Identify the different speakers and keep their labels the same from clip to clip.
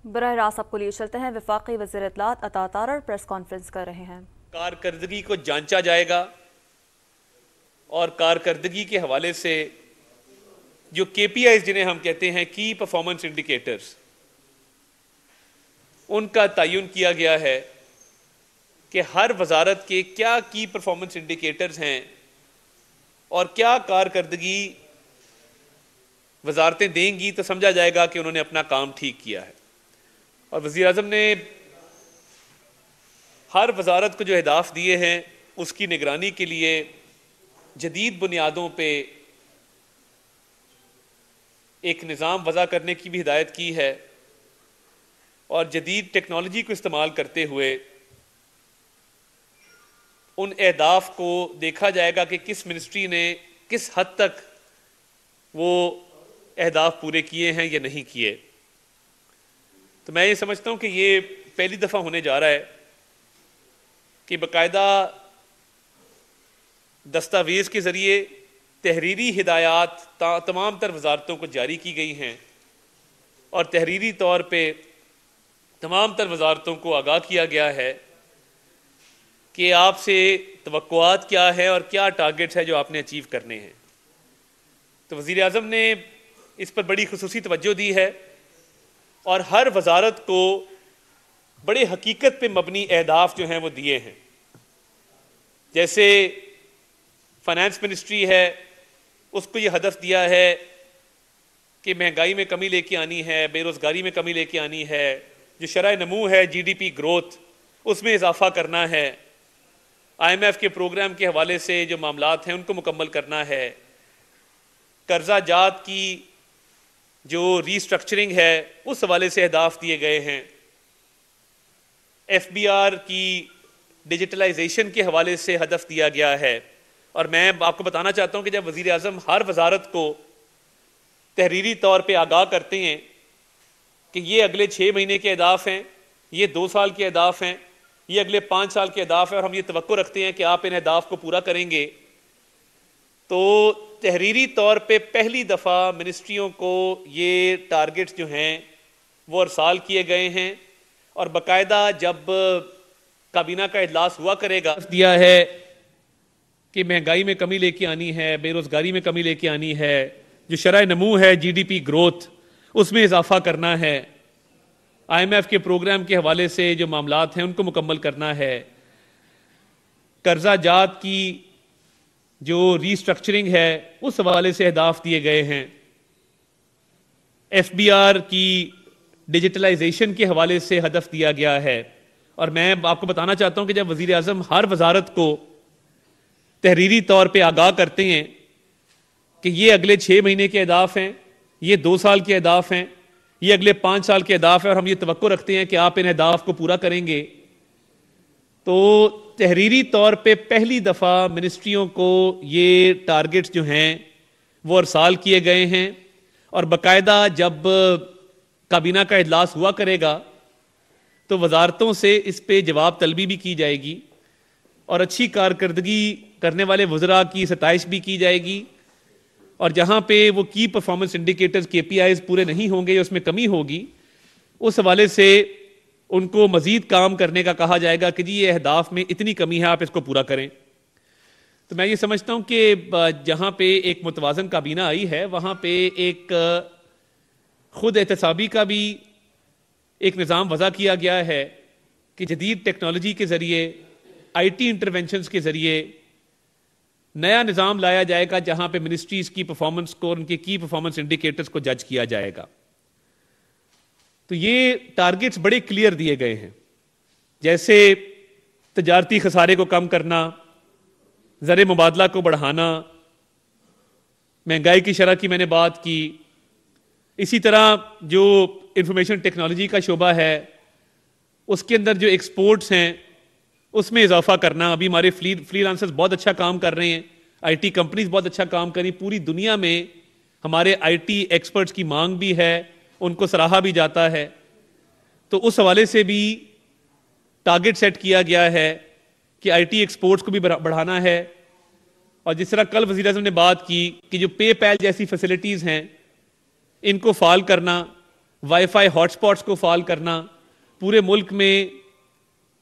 Speaker 1: براہ راست آپ کو لیے چلتے ہیں۔ وفاقی وزیر اطلاعات عطا تارڑ پریس کانفرنس کر رہے ہیں۔
Speaker 2: کارکردگی کو جانچا جائے گا اور کارکردگی کے حوالے سے جو کے پی آئیز جنہیں ہم کہتے ہیں کی پرفارمنس انڈیکیٹرز، ان کا تعین کیا گیا ہے کہ ہر وزارت کے کیا کی پرفارمنس انڈیکیٹرز ہیں اور کیا کارکردگی وزارتیں دیں گی تو سمجھا جائے گا کہ انہوں نے اپنا کام ٹھیک کیا ہے۔ اور وزیر اعظم نے ہر وزارت کو جو اہداف دیے ہیں اس کی نگرانی کے لیے جدید بنیادوں پہ ایک نظام وضع کرنے کی بھی ہدایت کی ہے، اور جدید ٹیکنالوجی کو استعمال کرتے ہوئے ان اہداف کو دیکھا جائے گا کہ کس منسٹری نے کس حد تک وہ اہداف پورے کیے ہیں یا نہیں کیے۔ تو میں یہ سمجھتا ہوں کہ یہ پہلی دفعہ ہونے جا رہا ہے کہ باقاعدہ دستاویز کے ذریعے تحریری ہدایات تمام تر وزارتوں کو جاری کی گئی ہیں، اور تحریری طور پہ تمام تر وزارتوں کو آگاہ کیا گیا ہے کہ آپ سے توقعات کیا ہے اور کیا ٹارگٹس ہے جو آپ نے اچیو کرنے ہیں۔ تو وزیر اعظم نے اس پر بڑی خصوصی توجہ دی ہے اور ہر وزارت کو بڑے حقیقت پہ مبنی اہداف جو ہیں وہ دیے ہیں۔ جیسے فائنانس منسٹری ہے، اس کو یہ ہدف دیا ہے کہ مہنگائی میں کمی لے کے آنی ہے، بے روزگاری میں کمی لے کے آنی ہے، جو شرح نمو ہے جی ڈی پی گروتھ اس میں اضافہ کرنا ہے، آئی ایم ایف کے پروگرام کے حوالے سے جو معاملات ہیں ان کو مکمل کرنا ہے، قرضہ جات کی جو ری سٹرکچرنگ ہے اس حوالے سے اہداف دیے گئے ہیں، ایف بی آر کی ڈیجیٹلائزیشن کے حوالے سے ہدف دیا گیا ہے۔ اور میں آپ کو بتانا چاہتا ہوں کہ جب وزیر اعظم ہر وزارت کو تحریری طور پہ آگاہ کرتے ہیں کہ یہ اگلے 6 مہینے کے اہداف ہیں، یہ 2 سال کے اہداف ہیں، یہ اگلے 5 سال کے اہداف ہیں، اور ہم یہ توقع رکھتے ہیں کہ آپ ان اہداف کو پورا کریں گے، تو تحریری طور پہ پہلی دفعہ منسٹریوں کو یہ ٹارگٹس جو ہیں وہ ارسال کیے گئے ہیں، اور باقاعدہ جب کابینہ کا اجلاس ہوا کرے گا دیا ہے کہ مہنگائی میں کمی لے کے آنی ہے، بے روزگاری میں کمی لے کے آنی ہے، جو شرح نمو ہے جی ڈی پی گروتھ اس میں اضافہ کرنا ہے، آئی ایم ایف کے پروگرام کے حوالے سے جو معاملات ہیں ان کو مکمل کرنا ہے، قرضہ جات کی جو ری سٹرکچرنگ ہے اس حوالے سے اہداف دیے گئے ہیں، ایف بی آر کی ڈیجیٹلائزیشن کے حوالے سے ہدف دیا گیا ہے۔ اور میں آپ کو بتانا چاہتا ہوں کہ جب وزیر اعظم ہر وزارت کو تحریری طور پہ آگاہ کرتے ہیں کہ یہ اگلے 6 مہینے کے اہداف ہیں، یہ 2 سال کے اہداف ہیں، یہ اگلے 5 سال کے اہداف ہیں، اور ہم یہ توقع رکھتے ہیں کہ آپ ان اہداف کو پورا کریں گے، تو تحریری طور پہ پہلی دفعہ منسٹریوں کو یہ ٹارگٹس جو ہیں وہ ارسال کیے گئے ہیں، اور باقاعدہ جب کابینہ کا اجلاس ہوا کرے گا تو وزارتوں سے اس پہ جواب طلبی بھی کی جائے گی، اور اچھی کارکردگی کرنے والے وزراء کی ستائش بھی کی جائے گی، اور جہاں پہ وہ کی پرفارمنس انڈیکیٹرز کے پی آئیز پورے نہیں ہوں گے یا اس میں کمی ہوگی اس حوالے سے ان کو مزید کام کرنے کا کہا جائے گا کہ جی یہ اہداف میں اتنی کمی ہے، آپ اس کو پورا کریں۔ تو میں یہ سمجھتا ہوں کہ جہاں پہ ایک متوازن کابینہ آئی ہے وہاں پہ ایک خود احتسابی کا بھی ایک نظام وضع کیا گیا ہے کہ جدید ٹیکنالوجی کے ذریعے آئی ٹی انٹرونشنز کے ذریعے نیا نظام لایا جائے گا جہاں پہ منسٹریز کی پرفارمنس کو اور ان کے کی پرفارمنس انڈیکیٹرز کو جج کیا جائے گا۔ تو یہ ٹارگٹس بڑے کلیئر دیے گئے ہیں، جیسے تجارتی خسارے کو کم کرنا، زر مبادلہ کو بڑھانا، مہنگائی کی شرح کی میں نے بات کی، اسی طرح جو انفارمیشن ٹیکنالوجی کا شعبہ ہے اس کے اندر جو ایکسپورٹس ہیں اس میں اضافہ کرنا۔ ابھی ہمارے فری لانسرز بہت اچھا کام کر رہے ہیں، آئی ٹی کمپنیز بہت اچھا کام کر رہی ہیں، پوری دنیا میں ہمارے آئی ٹی ایکسپرٹس کی مانگ بھی ہے، ان کو سراہا بھی جاتا ہے، تو اس حوالے سے بھی ٹارگٹ سیٹ کیا گیا ہے کہ آئی ٹی ایکسپورٹس کو بھی بڑھانا ہے۔ اور جس طرح کل وزیر اعظم نے بات کی کہ جو پے پیل جیسی فیسلٹیز ہیں ان کو فعال کرنا، وائی فائی ہاٹ سپاٹس کو فعال کرنا، پورے ملک میں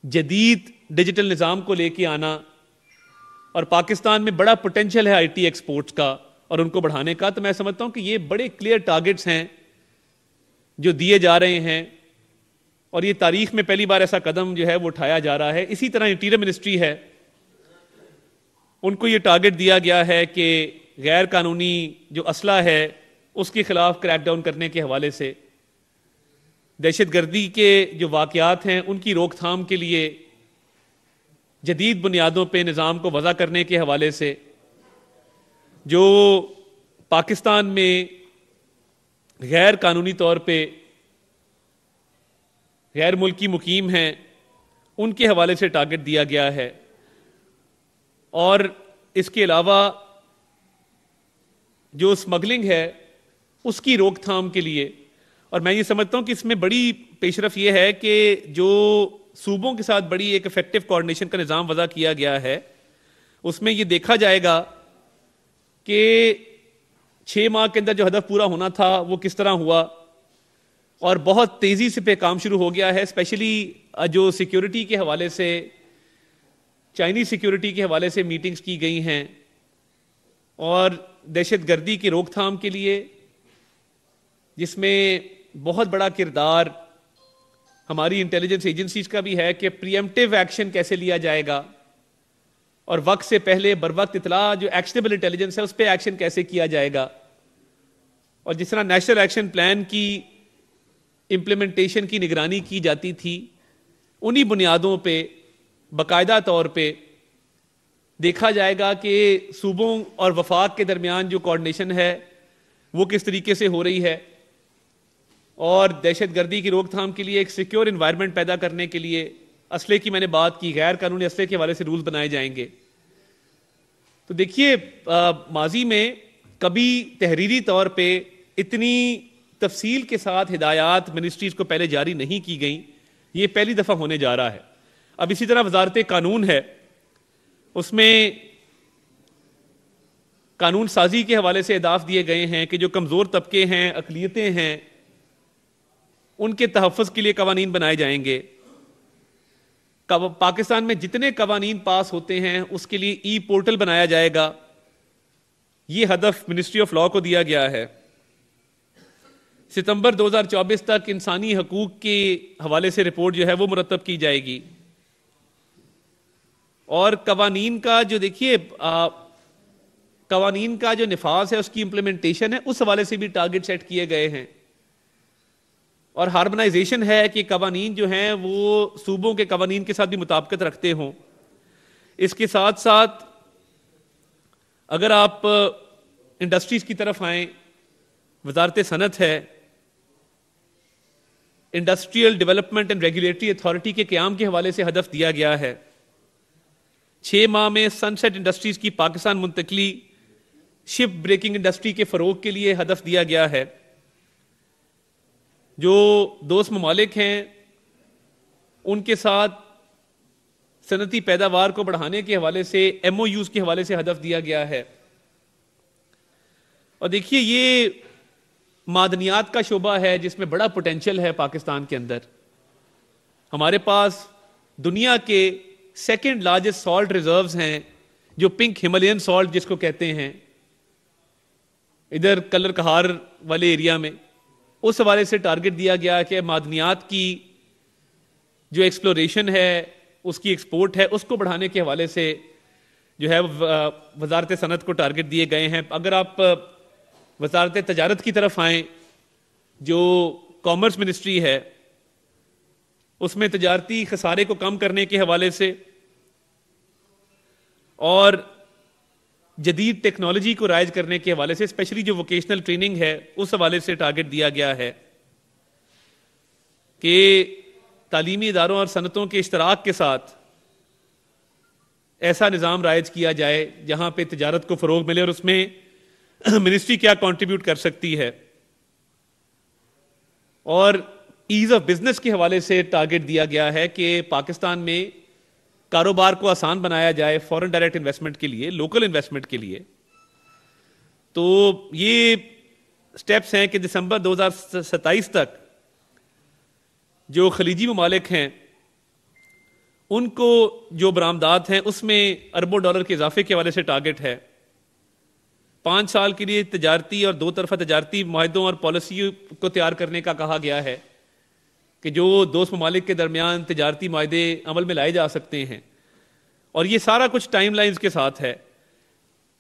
Speaker 2: جدید ڈیجیٹل نظام کو لے کے آنا، اور پاکستان میں بڑا پوٹینشیل ہے آئی ٹی ایکسپورٹس کا اور ان کو بڑھانے کا. تو میں سمجھتا ہوں کہ یہ بڑے کلیئر ٹارگٹس ہیں جو دیے جا رہے ہیں، اور یہ تاریخ میں پہلی بار ایسا قدم جو ہے وہ اٹھایا جا رہا ہے. اسی طرح انٹیریئر منسٹری ہے، ان کو یہ ٹارگٹ دیا گیا ہے کہ غیر قانونی جو اسلحہ ہے اس کے خلاف کریک ڈاؤن کرنے کے حوالے سے، دہشت گردی کے جو واقعات ہیں ان کی روک تھام کے لیے جدید بنیادوں پہ نظام کو وضع کرنے کے حوالے سے، جو پاکستان میں غیر قانونی طور پہ غیر ملکی مقیم ہیں ان کے حوالے سے ٹارگٹ دیا گیا ہے. اور اس کے علاوہ جو اسمگلنگ ہے اس کی روک تھام کے لیے، اور میں یہ سمجھتا ہوں کہ اس میں بڑی پیش رفت یہ ہے کہ جو صوبوں کے ساتھ بڑی ایک افیکٹو کوآرڈینیشن کا نظام وضع کیا گیا ہے، اس میں یہ دیکھا جائے گا کہ 6 ماہ کے اندر جو ہدف پورا ہونا تھا وہ کس طرح ہوا، اور بہت تیزی سے پہ کام شروع ہو گیا ہے. اسپیشلی جو سیکیورٹی کے حوالے سے، چائنیز سیکیورٹی کے حوالے سے میٹنگز کی گئی ہیں، اور دہشت گردی کی روک تھام کے لیے جس میں بہت بڑا کردار ہماری انٹیلیجنس ایجنسیز کا بھی ہے کہ پریمپٹیو ایکشن کیسے لیا جائے گا، اور وقت سے پہلے بروقت اطلاع جو ایکشنیبل انٹیلیجنس ہے اس پہ ایکشن کیسے کیا جائے گا. اور جس طرح نیشنل ایکشن پلان کی امپلیمنٹیشن کی نگرانی کی جاتی تھی، انہی بنیادوں پہ باقاعدہ طور پہ دیکھا جائے گا کہ صوبوں اور وفاق کے درمیان جو کوآرڈینیشن ہے وہ کس طریقے سے ہو رہی ہے، اور دہشت گردی کی روک تھام کے لیے ایک سیکیور انوائرمنٹ پیدا کرنے کے لیے اسلحے کی میں نے بات کی، غیر قانونی اسلحے کے حوالے سے رولز بنائے جائیں گے. تو دیکھیے ماضی میں کبھی تحریری طور پہ اتنی تفصیل کے ساتھ ہدایات منسٹریز کو پہلے جاری نہیں کی گئیں، یہ پہلی دفعہ ہونے جا رہا ہے. اب اسی طرح وزارت قانون ہے، اس میں قانون سازی کے حوالے سے اہداف دیے گئے ہیں کہ جو کمزور طبقے ہیں، اقلیتیں ہیں، ان کے تحفظ کے لیے قوانین بنائے جائیں گے. پاکستان میں جتنے قوانین پاس ہوتے ہیں اس کے لیے ای پورٹل بنایا جائے گا، یہ ہدف منسٹری آف لاء کو دیا گیا ہے. ستمبر 2024 تک انسانی حقوق کے حوالے سے رپورٹ جو ہے وہ مرتب کی جائے گی. اور قوانین کا جو دیکھیے قوانین کا جو نفاذ ہے اس کی امپلیمنٹیشن ہے، اس حوالے سے بھی ٹارگٹ سیٹ کیے گئے ہیں. اور ہارمونائزیشن ہے کہ قوانین جو ہیں وہ صوبوں کے قوانین کے ساتھ بھی مطابقت رکھتے ہوں. اس کے ساتھ ساتھ اگر آپ انڈسٹریز کی طرف آئیں، وزارت صنعت ہے، industrial development and regulatory authority کے قیام کے حوالے سے ہدف دیا گیا ہے. 6 ماہ میں سن سیٹ انڈسٹریز کی پاکستان منتقلی، شپ بریکنگ انڈسٹری کے فروغ کے لیے ہدف دیا گیا ہے. جو دوست ممالک ہیں ان کے ساتھ صنعتی پیداوار کو بڑھانے کے حوالے سے ایم او یوز کے حوالے سے ہدف دیا گیا ہے. اور دیکھیے یہ معدنیات کا شعبہ ہے جس میں بڑا پوٹینشل ہے پاکستان کے اندر. ہمارے پاس دنیا کے 2nd لارجسٹ سالٹ ریزروز ہیں، جو پنک ہمالین سالٹ جس کو کہتے ہیں، ادھر کلر کہار والے ایریا میں. اس حوالے سے ٹارگٹ دیا گیا کہ معدنیات کی جو ایکسپلوریشن ہے، اس کی ایکسپورٹ ہے، اس کو بڑھانے کے حوالے سے جو ہے وزارت صنعت کو ٹارگٹ دیے گئے ہیں. اگر آپ وزارت تجارت کی طرف آئیں، جو کامرس منسٹری ہے، اس میں تجارتی خسارے کو کم کرنے کے حوالے سے اور جدید ٹیکنالوجی کو رائج کرنے کے حوالے سے، اسپیشلی جو ووکیشنل ٹریننگ ہے اس حوالے سے ٹارگٹ دیا گیا ہے کہ تعلیمی اداروں اور صنعتوں کے اشتراک کے ساتھ ایسا نظام رائج کیا جائے جہاں پہ تجارت کو فروغ ملے، اور اس میں منسٹری کیا کنٹریبیوٹ کر سکتی ہے. اور ایز آف بزنس کے حوالے سے ٹارگٹ دیا گیا ہے کہ پاکستان میں کاروبار کو آسان بنایا جائے فورن ڈائریکٹ انویسٹمنٹ کے لیے، لوکل انویسٹمنٹ کے لیے. تو یہ سٹیپس ہیں کہ دسمبر 2027 تک جو خلیجی ممالک ہیں ان کو جو برآمدات ہیں اس میں اربوں ڈالر کے اضافے کے حوالے سے ٹارگٹ ہے. 5 سال کے لیے تجارتی اور 2 طرفہ تجارتی معاہدوں اور پالیسی کو تیار کرنے کا کہا گیا ہے کہ جو دوست ممالک کے درمیان تجارتی معاہدے عمل میں لائے جا سکتے ہیں. اور یہ سارا کچھ ٹائم لائنز کے ساتھ ہے.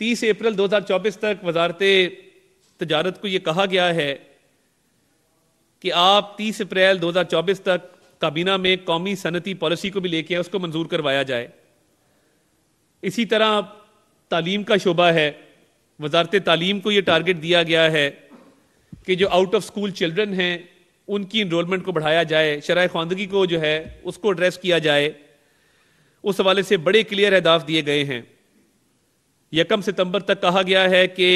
Speaker 2: 30 اپریل 2024 تک وزارت تجارت کو یہ کہا گیا ہے کہ آپ 30 اپریل 2024 تک کابینہ میں قومی صنعتی پالیسی کو بھی لے کے اس کو منظور کروایا جائے. اسی طرح تعلیم کا شعبہ ہے. وزارت تعلیم کو یہ ٹارگٹ دیا گیا ہے کہ جو آؤٹ آف سکول چلڈرن ہیں ان کی انرولمنٹ کو بڑھایا جائے, شرح خواندگی کو جو ہے اس کو ایڈریس کیا جائے. اس حوالے سے بڑے کلیئر اہداف دیے گئے ہیں. 1 ستمبر تک کہا گیا ہے کہ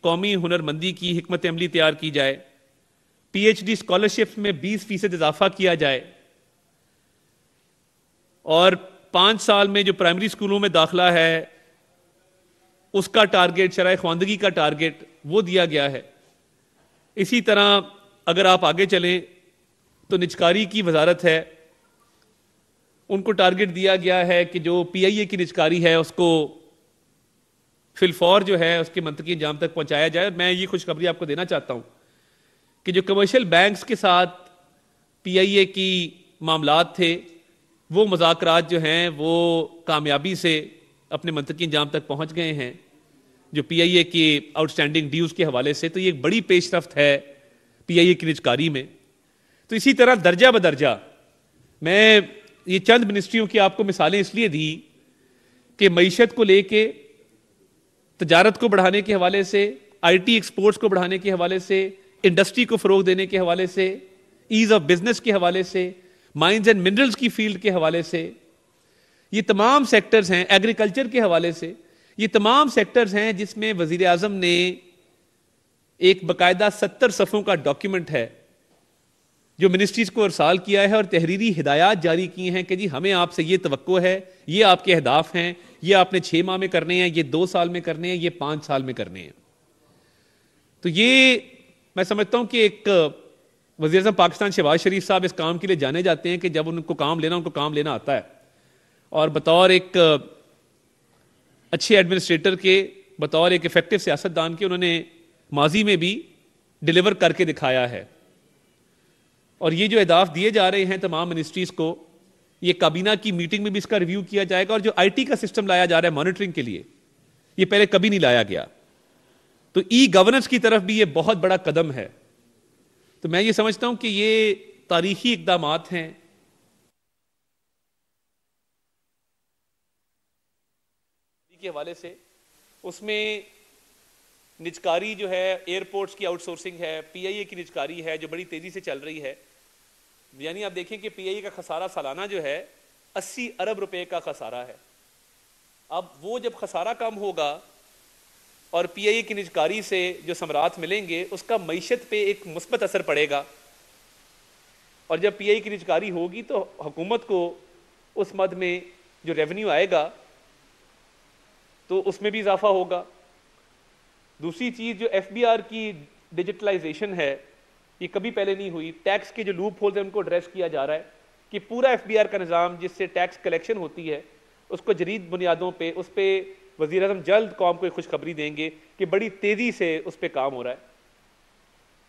Speaker 2: قومی ہنرمندی کی حکمت عملی تیار کی جائے. پی ایچ ڈی اسکالرشپ میں 20% اضافہ کیا جائے, اور 5 سال میں جو پرائمری اسکولوں میں داخلہ ہے اس کا ٹارگٹ, شرح خواندگی کا ٹارگٹ وہ دیا گیا ہے. اسی طرح اگر آپ آگے چلیں تو نجکاری کی وزارت ہے, ان کو ٹارگٹ دیا گیا ہے کہ جو پی آئی اے کی نجکاری ہے اس کو فی الفور جو ہے اس کے منطقی انجام تک پہنچایا جائے. اور میں یہ خوشخبری آپ کو دینا چاہتا ہوں کہ جو کمرشل بینکس کے ساتھ پی آئی اے کی معاملات تھے وہ مذاکرات جو ہیں وہ کامیابی سے اپنے منطقی انجام تک پہنچ گئے ہیں جو پی آئی اے کی آؤٹ سٹینڈنگ ڈیوز کے حوالے سے. تو یہ ایک بڑی پیش رفت ہے پی آئی اے کی نجکاری میں. تو اسی طرح درجہ بدرجہ میں یہ چند منسٹریوں کی آپ کو مثالیں اس لیے دی کہ معیشت کو لے کے, تجارت کو بڑھانے کے حوالے سے, آئی ٹی ایکسپورٹس کو بڑھانے کے حوالے سے, انڈسٹری کو فروغ دینے کے حوالے سے, ایز آف بزنس کے حوالے سے, مائنز اینڈ منرلز کی فیلڈ کے حوالے سے, یہ تمام سیکٹرز ہیں, ایگریکلچر کے حوالے سے, یہ تمام سیکٹرز ہیں جس میں وزیر اعظم نے ایک باقاعدہ 70 صفحوں کا ڈاکیومنٹ ہے جو منسٹریز کو ارسال کیا ہے اور تحریری ہدایات جاری کی ہیں کہ جی ہمیں آپ سے یہ توقع ہے, یہ آپ کے اہداف ہیں, یہ آپ نے 6 ماہ میں کرنے ہیں, یہ 2 سال میں کرنے ہیں, یہ 5 سال میں کرنے ہیں. تو یہ میں سمجھتا ہوں کہ ایک وزیر اعظم پاکستان شہباز شریف صاحب اس کام کے لیے جانے جاتے ہیں کہ جب ان کو کام لینا, ان کو کام لینا آتا ہے. اور بطور ایک اچھے ایڈمنسٹریٹر کے, بطور ایک افیکٹو سیاستدان کے, انہوں نے ماضی میں بھی ڈیلیور کر کے دکھایا ہے. اور یہ جو اہداف دیے جا رہے ہیں تمام منسٹریز کو, یہ کابینہ کی میٹنگ میں بھی اس کا ریویو کیا جائے گا. اور جو آئی ٹی کا سسٹم لایا جا رہا ہے مانیٹرنگ کے لیے, یہ پہلے کبھی نہیں لایا گیا. تو ای گورننس کی طرف بھی یہ بہت بڑا قدم ہے. تو میں یہ سمجھتا ہوں کہ یہ تاریخی اقدامات ہیں. کے حوالے سے اس میں نجکاری جو ہے, ایئرپورٹس کی آؤٹ سورسنگ ہے, پی آئی اے کی نجکاری ہے جو بڑی تیزی سے چل رہی ہے. یعنی آپ دیکھیں کہ پی آئی اے کا خسارہ سالانہ جو ہے 80 ارب روپے کا خسارہ ہے. اب وہ جب خسارہ کم ہوگا اور پی آئی اے کی نجکاری سے جو ثمرات ملیں گے اس کا معیشت پہ ایک مثبت اثر پڑے گا. اور جب پی آئی اے کی نجکاری ہوگی تو حکومت کو اس مد میں جو ریونیو آئے گا تو اس میں بھی اضافہ ہوگا. دوسری چیز جو ایف بی آر کی ڈیجیٹلائزیشن ہے, یہ کبھی پہلے نہیں ہوئی. ٹیکس کے جو لوپ ہولز ہیں ان کو ایڈریس کیا جا رہا ہے کہ پورا ایف بی آر کا نظام جس سے ٹیکس کلیکشن ہوتی ہے اس کو جدید بنیادوں پہ, اس پہ وزیر اعظم جلد قوم کو ایک خوشخبری دیں گے کہ بڑی تیزی سے اس پہ کام ہو رہا ہے.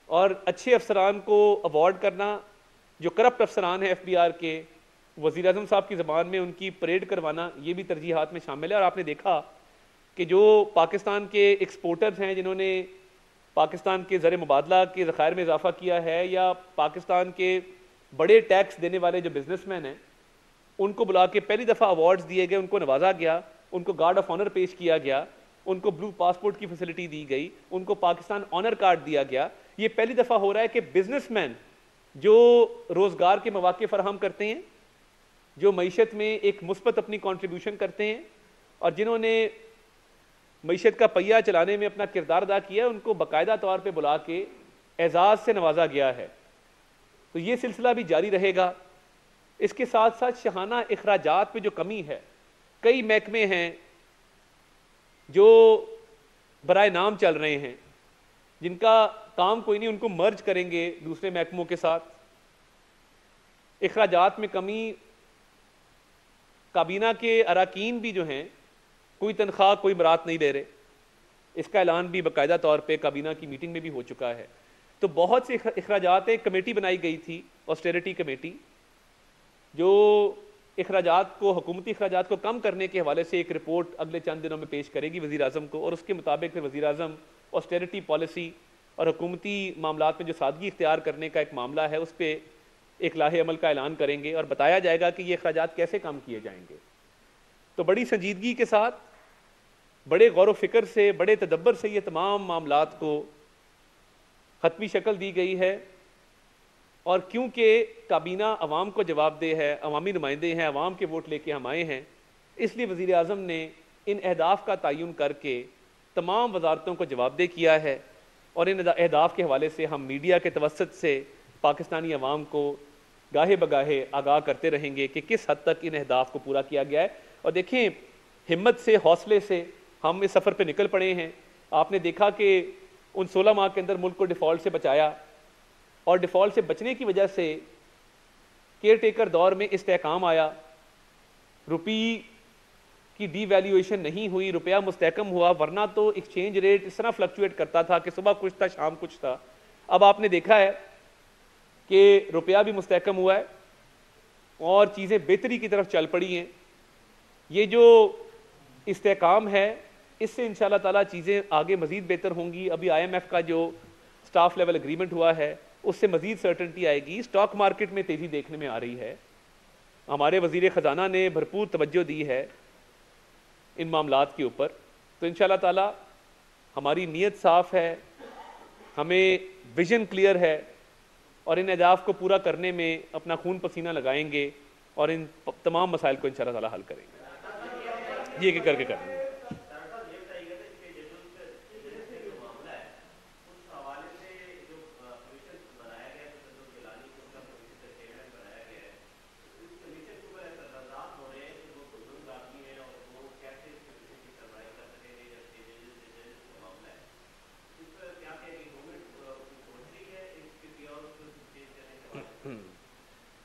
Speaker 2: اور اچھے افسران کو ایوارڈ کرنا, جو کرپٹ افسران ہیں ایف بی آر کے, وزیر اعظم صاحب کی زبان میں ان کی پریڈ کروانا, یہ بھی ترجیحات میں شامل ہے. اور آپ نے دیکھا کہ جو پاکستان کے ایکسپورٹرز ہیں جنہوں نے پاکستان کے زر مبادلہ کے ذخائر میں اضافہ کیا ہے, یا پاکستان کے بڑے ٹیکس دینے والے جو بزنس مین ہیں, ان کو بلا کے پہلی دفعہ ایوارڈز دیے گئے, ان کو نوازا گیا, ان کو گارڈ آف آنر پیش کیا گیا, ان کو بلو پاسپورٹ کی فیسلٹی دی گئی, ان کو پاکستان آنر کارڈ دیا گیا. یہ پہلی دفعہ ہو رہا ہے کہ بزنس مین جو روزگار کے مواقع فراہم کرتے ہیں, جو معیشت میں ایک مثبت اپنی کنٹریبیوشن کرتے ہیں, اور جنہوں نے معیشت کا پہیہ چلانے میں اپنا کردار ادا کیا ہے, ان کو باقاعدہ طور پہ بلا کے اعزاز سے نوازا گیا ہے. تو یہ سلسلہ بھی جاری رہے گا. اس کے ساتھ ساتھ شاہانہ اخراجات پہ جو کمی ہے, کئی محکمے ہیں جو برائے نام چل رہے ہیں جن کا کام کوئی نہیں, ان کو مرج کریں گے دوسرے محکموں کے ساتھ. اخراجات میں کمی، کابینہ کے اراکین بھی جو ہیں کوئی تنخواہ کوئی برات نہیں لے رہے، اس کا اعلان بھی باقاعدہ طور پہ کابینہ کی میٹنگ میں بھی ہو چکا ہے. تو بہت سے اخراجات، ایک کمیٹی بنائی گئی تھی آسٹیرٹی کمیٹی، جو اخراجات کو، حکومتی اخراجات کو کم کرنے کے حوالے سے ایک رپورٹ اگلے چند دنوں میں پیش کرے گی وزیر اعظم کو، اور اس کے مطابق پھر وزیر اعظم آسٹیرٹی پالیسی اور حکومتی معاملات میں جو سادگی اختیار کرنے کا ایک معاملہ ہے اس پہ ایک لاہ عمل کا اعلان کریں گے، اور بتایا جائے گا کہ یہ اخراجات کیسے کم کیے جائیں گے. تو بڑی سنجیدگی کے ساتھ، بڑے غور و فکر سے، بڑے تدبر سے یہ تمام معاملات کو حتمی شکل دی گئی ہے. اور کیونکہ کابینہ عوام کو جواب دہ ہے، عوامی نمائندے ہیں، عوام کے ووٹ لے کے ہم آئے ہیں، اس لیے وزیر اعظم نے ان اہداف کا تعین کر کے تمام وزارتوں کو جواب دہ کیا ہے، اور ان اہداف کے حوالے سے ہم میڈیا کے توسط سے پاکستانی عوام کو گاہے بگاہے آگاہ کرتے رہیں گے کہ کس حد تک ان اہداف کو پورا کیا گیا ہے. اور دیکھیں، ہمت سے، حوصلے سے ہم اس سفر پہ نکل پڑے ہیں. آپ نے دیکھا کہ ان 16 ماہ کے اندر ملک کو ڈیفالٹ سے بچایا، اور ڈیفالٹ سے بچنے کی وجہ سے کیئر ٹیکر دور میں استحکام آیا، روپی کی ڈی ویلیویشن نہیں ہوئی، روپیہ مستحکم ہوا، ورنہ تو ایکسچینج ریٹ اس طرح فلکچویٹ کرتا تھا کہ صبح کچھ تھا شام کچھ تھا. اب آپ نے دیکھا ہے کہ روپیہ بھی مستحکم ہوا ہے اور چیزیں بہتری کی طرف چل پڑی ہیں. یہ جو استحکام ہے اس سے انشاءاللہ تعالیٰ چیزیں آگے مزید بہتر ہوں گی. ابھی آئی ایم ایف کا جو سٹاف لیول اگریمنٹ ہوا ہے اس سے مزید سرٹنٹی آئے گی. اسٹاک مارکیٹ میں تیزی دیکھنے میں آ رہی ہے. ہمارے وزیر خزانہ نے بھرپور توجہ دی ہے ان معاملات کے اوپر. تو انشاءاللہ تعالیٰ ہماری نیت صاف ہے، ہمیں ویژن کلیئر ہے، اور ان اہداف کو پورا کرنے میں اپنا خون پسینہ لگائیں گے اور ان تمام مسائل کو انشاءاللہ تعالیٰ حل کریں گے. یہ کر کے کریں گے.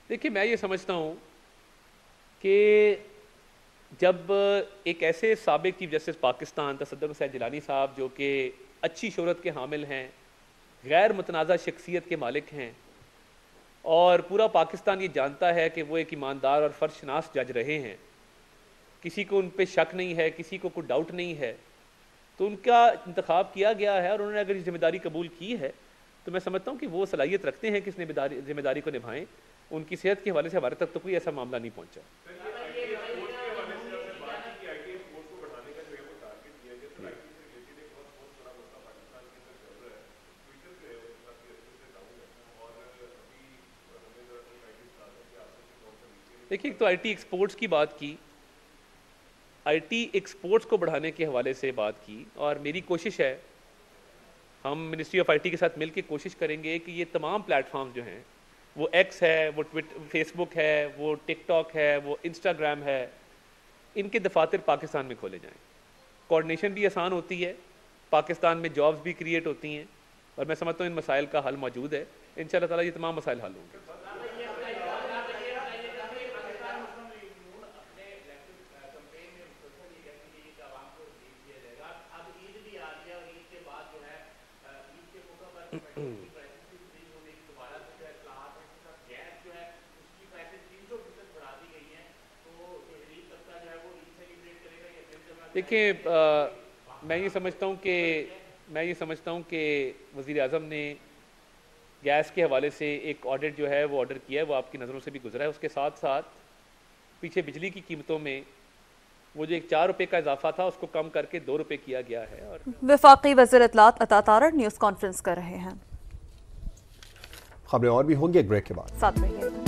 Speaker 2: دیکھیے، میں یہ سمجھتا ہوں کہ جب ایک ایسے سابق چیف جسٹس پاکستان تصدق حسین جیلانی صاحب، جو کہ اچھی شہرت کے حامل ہیں، غیر متنازع شخصیت کے مالک ہیں، اور پورا پاکستان یہ جانتا ہے کہ وہ ایک ایماندار اور فرض شناس جج رہے ہیں، کسی کو ان پہ شک نہیں ہے، کسی کو کوئی ڈاؤٹ نہیں ہے، تو ان کا انتخاب کیا گیا ہے، اور انہوں نے اگر یہ ذمہ داری قبول کی ہے تو میں سمجھتا ہوں کہ وہ صلاحیت رکھتے ہیں کہ اس ذمہ داری کو نبھائیں. ان کی صحت کے حوالے سے ہمارے تک تو کوئی ایسا معاملہ نہیں پہنچا. دیکھیے، ایک تو آئی ٹی ایکسپورٹس کی بات کی، آئی ٹی ایکسپورٹس کو بڑھانے کے حوالے سے بات کی، اور میری کوشش ہے، ہم منسٹری آف آئی ٹی کے ساتھ مل کے کوشش کریں گے کہ یہ تمام پلیٹ فارم جو ہیں، وہ ایکس ہے، وہ فیس بک ہے، وہ ٹک ٹاک ہے، وہ انسٹاگرام ہے، ان کے دفاتر پاکستان میں کھولے جائیں. کوارڈینیشن بھی آسان ہوتی ہے، پاکستان میں جابز بھی کریٹ ہوتی ہیں، اور میں سمجھتا ہوں ان مسائل کا حل موجود ہے. انشاءاللہ تعالیٰ یہ تمام مسائل حل ہوں گے. دیکھیں، میں یہ سمجھتا ہوں کہ وزیر اعظم نے گیس کے حوالے سے ایک آڈٹ جو ہے وہ آرڈر کیا ہے، وہ آپ کی نظروں سے بھی گزرا ہے. اس کے ساتھ ساتھ پیچھے بجلی کی قیمتوں میں وہ جو ایک 4 روپے کا اضافہ تھا اس کو کم کر کے 2 روپے کیا گیا ہے. اور
Speaker 1: وفاقی وزیر اطلاعات عطا تارڑ نیوز کانفرنس کر رہے ہیں.
Speaker 3: خبریں اور بھی ہوں گی ایک بریک کے بعد.
Speaker 1: ساتھ رہیے.